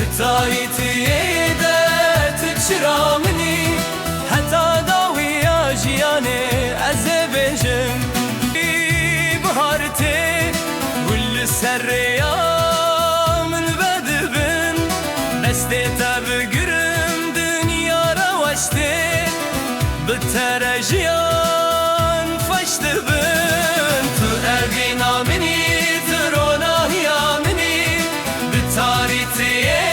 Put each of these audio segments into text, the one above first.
بتاریتیه ده تچرامنی حتی داویا جیانه از بجم بهارته گل سریا من بدبن دسته تبگرم دنیا روشته بترجیان فشت بن تو ارگینا منی ترونا هیا منی بتاریتیه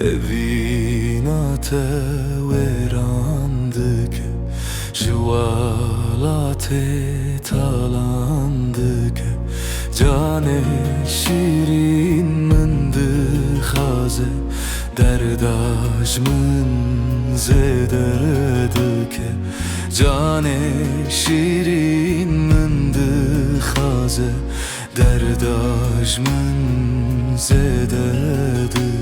evinaate verandık Juvalate talandık Cane şirin mındı haze Derdajmın zederdik Cane şirin mındı haze Derdajmın zederdik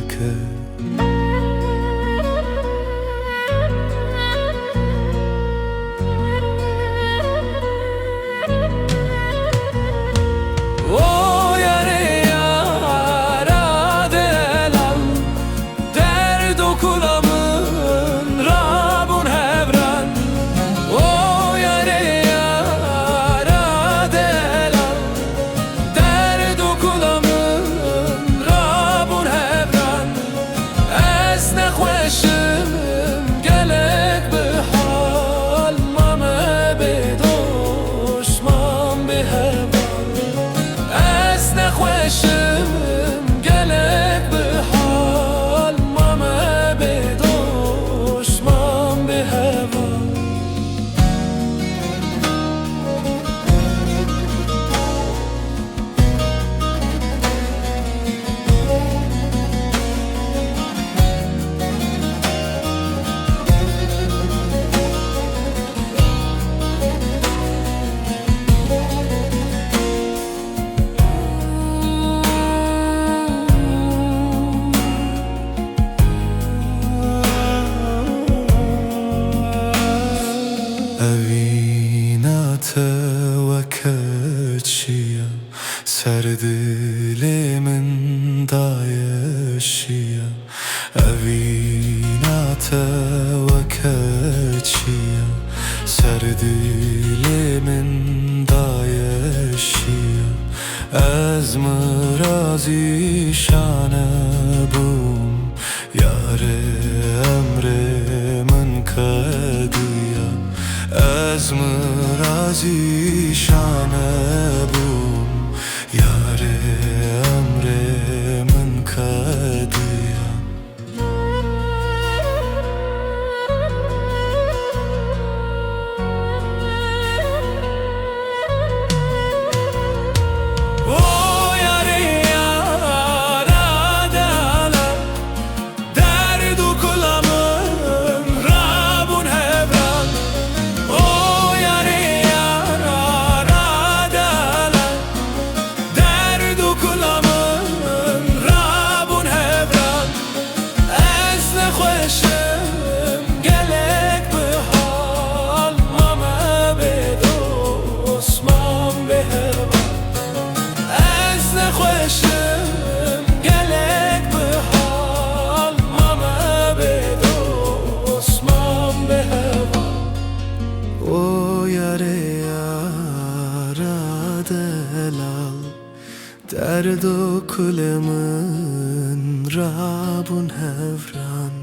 و کچیا سر دلمن دایشیا اوینات و کچیا سر دلمن دایشیا از مرازی شانه بوم یار امر من کدویا از مرازی شانه بوم یار امر من کدویا درد و کل من رابون هفران